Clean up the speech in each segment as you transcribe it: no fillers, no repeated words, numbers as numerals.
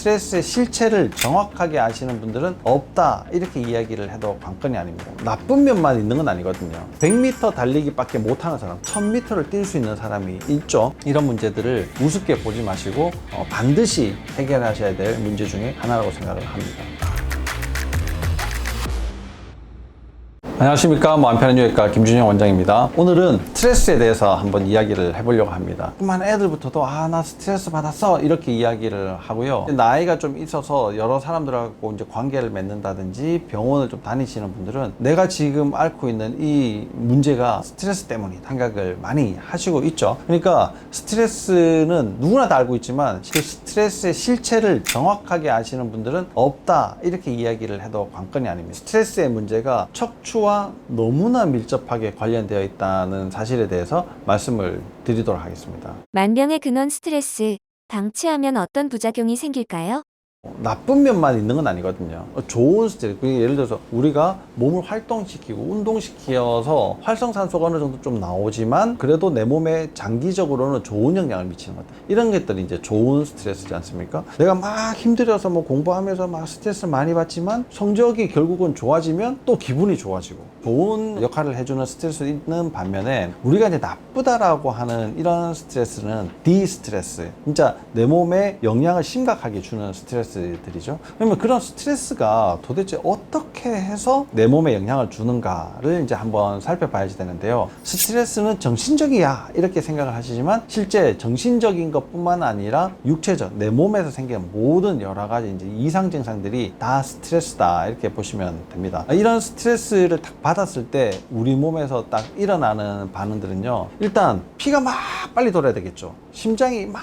스트레스의 실체를 정확하게 아시는 분들은 없다 이렇게 이야기를 해도 관건이 아닙니다. 나쁜 면만 있는 건 아니거든요. 100m 달리기밖에 못하는 사람, 1000m를 뛸 수 있는 사람이 있죠. 이런 문제들을 우습게 보지 마시고 반드시 해결하셔야 될 문제 중에 하나라고 생각을 합니다. 안녕하십니까. 안편한유외과 김준영 원장입니다. 오늘은 스트레스에 대해서 한번 이야기를 해보려고 합니다. 뿐만 애들부터도 나 스트레스 받았어 이렇게 이야기를 하고요. 나이가 좀 있어서 여러 사람들하고 이제 관계를 맺는다든지 병원을 좀 다니시는 분들은 내가 지금 앓고 있는 이 문제가 스트레스 때문이다 생각을 많이 하시고 있죠. 그러니까 스트레스는 누구나 다 알고 있지만 그 스트레스의 실체를 정확하게 아시는 분들은 없다 이렇게 이야기를 해도 관건이 아닙니다. 스트레스의 문제가 척추와 너무나 밀접하게 관련되어 있다는 사실에 대해서 말씀을 드리도록 하겠습니다. 만병의 근원 스트레스, 방치하면 어떤 부작용이 생길까요? 나쁜 면만 있는 건 아니거든요. 좋은 스트레스, 예를 들어서 우리가 몸을 활동시키고 운동시켜서 활성산소가 어느 정도 좀 나오지만 그래도 내 몸에 장기적으로는 좋은 영향을 미치는 것 같아요. 이런 것들이 이제 좋은 스트레스지 않습니까? 내가 막 힘들어서 공부하면서 막 스트레스를 많이 받지만 성적이 결국은 좋아지면 또 기분이 좋아지고 좋은 역할을 해주는 스트레스가 있는 반면에 우리가 이제 나쁘다라고 하는 이런 스트레스는 디스트레스, 진짜 내 몸에 영향을 심각하게 주는 스트레스들이죠. 그러면 그런 스트레스가 도대체 어떻게 해서 내 몸에 영향을 주는가를 이제 한번 살펴봐야지 되는데요. 스트레스는 정신적이야 이렇게 생각을 하시지만 실제 정신적인 것뿐만 아니라 육체적, 내 몸에서 생기는 모든 여러 가지 이제 이상 증상들이 다 스트레스다 이렇게 보시면 됩니다. 이런 스트레스를 딱 받았을 때 우리 몸에서 딱 일어나는 반응들은요. 일단 피가 막 빨리 돌아야 되겠죠. 심장이 막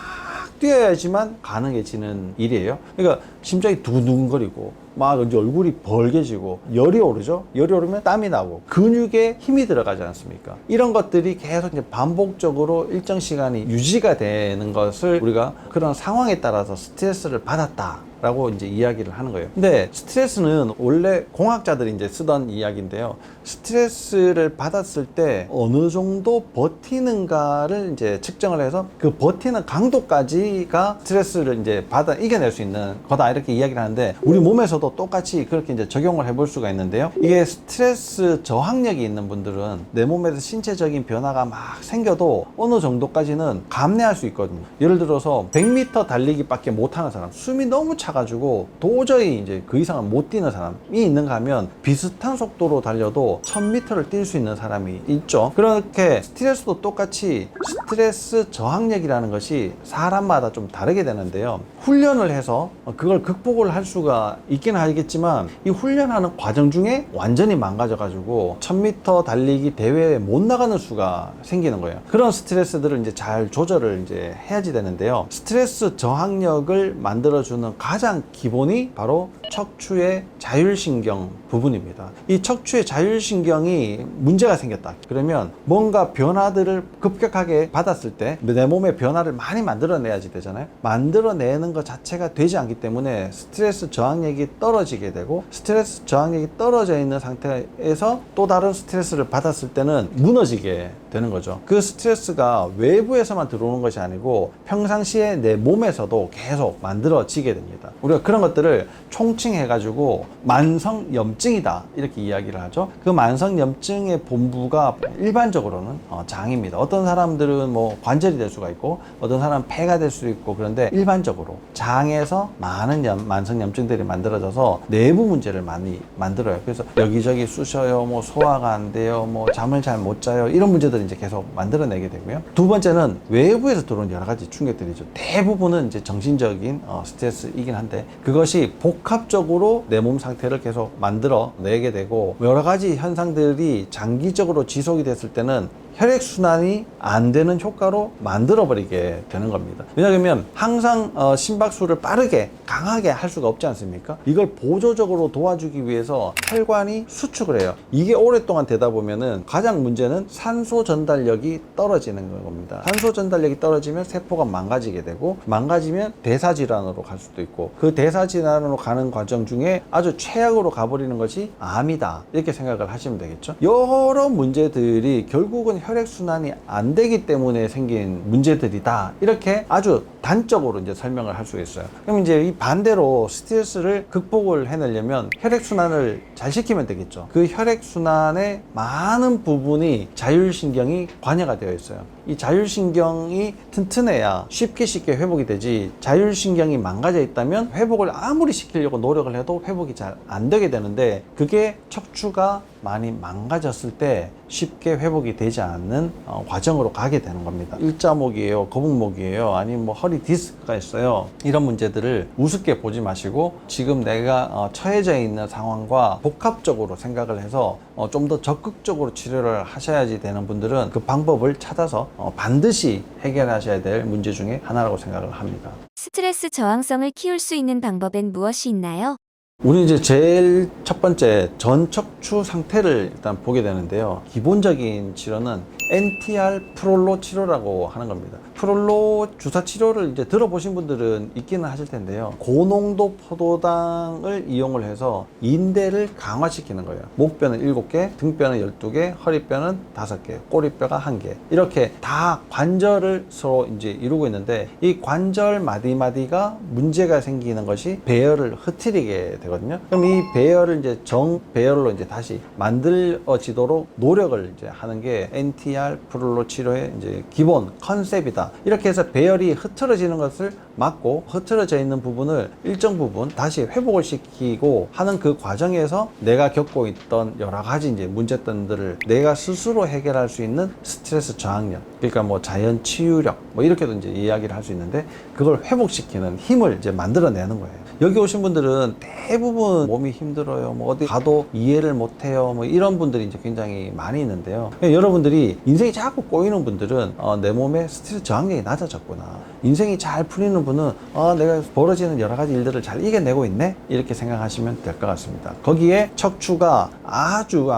뛰어야지만 가능해지는 일이에요. 그러니까 심장이 두근두근거리고 막 이제 얼굴이 벌게지고 열이 오르죠. 열이 오르면 땀이 나고 근육에 힘이 들어가지 않습니까? 이런 것들이 계속 이제 반복적으로 일정 시간이 유지가 되는 것을 우리가 그런 상황에 따라서 스트레스를 받았다 라고 이제 이야기를 하는 거예요. 근데 스트레스는 원래 공학자들이 이제 쓰던 이야기인데요. 스트레스를 받았을 때 어느 정도 버티는가를 이제 측정을 해서 그 버티는 강도까지가 스트레스를 이제 이겨낼 수 있는 거다 이렇게 이야기를 하는데 우리 몸에서도 똑같이 그렇게 이제 적용을 해볼 수가 있는데요. 이게 스트레스 저항력이 있는 분들은 내 몸에서 신체적인 변화가 막 생겨도 어느 정도까지는 감내할 수 있거든요. 예를 들어서 100m 달리기밖에 못하는 사람, 숨이 너무 차가지고 도저히 이제 그 이상은 못 뛰는 사람이 있는가 하면 비슷한 속도로 달려도 1000m를 뛸 수 있는 사람이 있죠. 그렇게 스트레스도 똑같이 스트레스 저항력이라는 것이 사람마다 좀 다르게 되는데요. 훈련을 해서 그걸 극복을 할 수가 있긴 하겠지만 이 훈련하는 과정 중에 완전히 망가져가지고 1000m 달리기 대회에 못 나가는 수가 생기는 거예요. 그런 스트레스들을 이제 잘 조절을 이제 해야지 되는데요. 스트레스 저항력을 만들어주는 가장 기본이 바로 척추의 자율신경 부분입니다. 이 척추의 자율신경이 문제가 생겼다. 그러면 뭔가 변화들을 급격하게 받았을 때 내 몸에 변화를 많이 만들어내야지 되잖아요. 만들어내는 것 자체가 되지 않기 때문에 스트레스 저항력이 떨어지게 되고 스트레스 저항력이 떨어져 있는 상태에서 또 다른 스트레스를 받았을 때는 무너지게 되는 거죠. 그 스트레스가 외부에서만 들어오는 것이 아니고 평상시에 내 몸에서도 계속 만들어지게 됩니다. 우리가 그런 것들을 총칭해가지고 만성염증이다 이렇게 이야기를 하죠. 그 만성염증의 본부가 일반적으로는 장입니다. 어떤 사람들은 뭐 관절이 될 수가 있고 어떤 사람은 폐가 될 수 있고 그런데 일반적으로 장에서 많은 만성염증들이 만들어져서 내부 문제를 많이 만들어요. 그래서 여기저기 쑤셔요, 뭐 소화가 안 돼요, 뭐 잠을 잘 못 자요 이런 문제들을 이제 계속 만들어내게 되고요. 두 번째는 외부에서 들어온 여러 가지 충격들이죠. 대부분은 이제 정신적인 스트레스이긴 한데 그것이 복합적으로 내 몸 상태를 계속 만들어내게 되고 여러 가지 현상들이 장기적으로 지속이 됐을 때는 혈액순환이 안 되는 효과로 만들어버리게 되는 겁니다. 왜냐하면 항상 심박수를 빠르게 강하게 할 수가 없지 않습니까? 이걸 보조적으로 도와주기 위해서 혈관이 수축을 해요. 이게 오랫동안 되다 보면은 가장 문제는 산소 전달력이 떨어지는 겁니다. 산소 전달력이 떨어지면 세포가 망가지게 되고 망가지면 대사질환으로 갈 수도 있고 그 대사질환으로 가는 과정 중에 아주 최악으로 가버리는 것이 암이다 이렇게 생각을 하시면 되겠죠. 여러 문제들이 결국은 혈액순환이 안 되기 때문에 생긴 문제들이다. 이렇게 아주 단적으로 이제 설명을 할 수 있어요. 그럼 이제 이 반대로 스트레스를 극복을 해내려면 혈액순환을 잘 시키면 되겠죠. 그 혈액순환의 많은 부분이 자율신경이 관여가 되어 있어요. 이 자율신경이 튼튼해야 쉽게 회복이 되지, 자율신경이 망가져 있다면 회복을 아무리 시키려고 노력을 해도 회복이 잘 안 되게 되는데, 그게 척추가 많이 망가졌을 때 쉽게 회복이 되지 않는 과정으로 가게 되는 겁니다. 일자목이에요, 거북목이에요, 아니면 뭐 허리 디스크가 있어요. 이런 문제들을 우습게 보지 마시고 지금 내가 처해져 있는 상황과 복합적으로 생각을 해서 좀 더 적극적으로 치료를 하셔야지 되는 분들은 그 방법을 찾아서 반드시 해결하셔야 될 문제 중에 하나라고 생각을 합니다. 스트레스 저항성을 키울 수 있는 방법엔 무엇이 있나요? 우리 이제 제일 첫 번째 전 척추 상태를 일단 보게 되는데요. 기본적인 치료는 NTR 프롤로 치료라고 하는 겁니다. 프롤로 주사 치료를 이제 들어보신 분들은 있기는 하실 텐데요. 고농도 포도당을 이용을 해서 인대를 강화시키는 거예요. 목뼈는 7개, 등뼈는 12개, 허리뼈는 5개, 꼬리뼈가 1개. 이렇게 다 관절을 서로 이제 이루고 있는데, 이 관절 마디마디가 문제가 생기는 것이 배열을 흐트리게 되거든요. 그럼 이 배열을 이제 정 배열로 이제 다시 만들어지도록 노력을 이제 하는 게 NTR 프롤로 치료의 이제 기본 컨셉이다. 이렇게 해서 배열이 흐트러지는 것을 막고, 흐트러져 있는 부분을 일정 부분 다시 회복을 시키고 하는 그 과정에서 내가 겪고 있던 여러 가지 이제 문제점들을 내가 스스로 해결할 수 있는 스트레스 저항력, 그러니까 뭐 자연 치유력, 뭐 이렇게도 이제 이야기를 할 수 있는데, 그걸 회복시키는 힘을 이제 만들어내는 거예요. 여기 오신 분들은 대부분 몸이 힘들어요, 뭐 어디 가도 이해를 못해요, 뭐 이런 분들이 이제 굉장히 많이 있는데요. 여러분들이 인생이 자꾸 꼬이는 분들은 내 몸에 스트레스 저항력이 낮아졌구나, 인생이 잘 풀리는 분은 내가 벌어지는 여러 가지 일들을 잘 이겨내고 있네, 이렇게 생각하시면 될 것 같습니다. 거기에 척추가 아주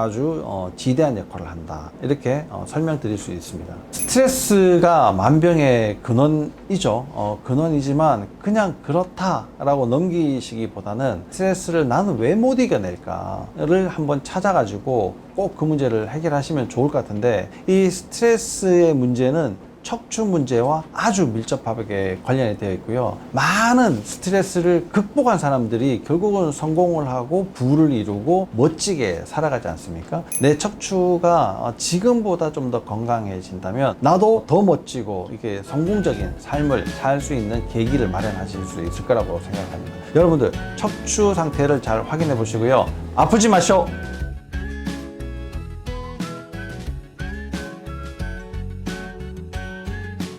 지대한 역할을 한다, 이렇게 설명드릴 수 있습니다. 스트레스가 만병의 근원이죠. 근원이지만 그냥 그렇다라고 넘기시기보다는 스트레스를 나는 왜 못 이겨낼까를 한번 찾아가지고 꼭 그 문제를 해결하시면 좋을 것 같은데, 이 스트레스의 문제는 척추 문제와 아주 밀접하게 관련이 되어 있고요. 많은 스트레스를 극복한 사람들이 결국은 성공을 하고 부를 이루고 멋지게 살아가지 않습니까? 내 척추가 지금보다 좀 더 건강해진다면 나도 더 멋지고 이렇게 성공적인 삶을 살 수 있는 계기를 마련하실 수 있을 거라고 생각합니다. 여러분들 척추 상태를 잘 확인해 보시고요. 아프지 마시오.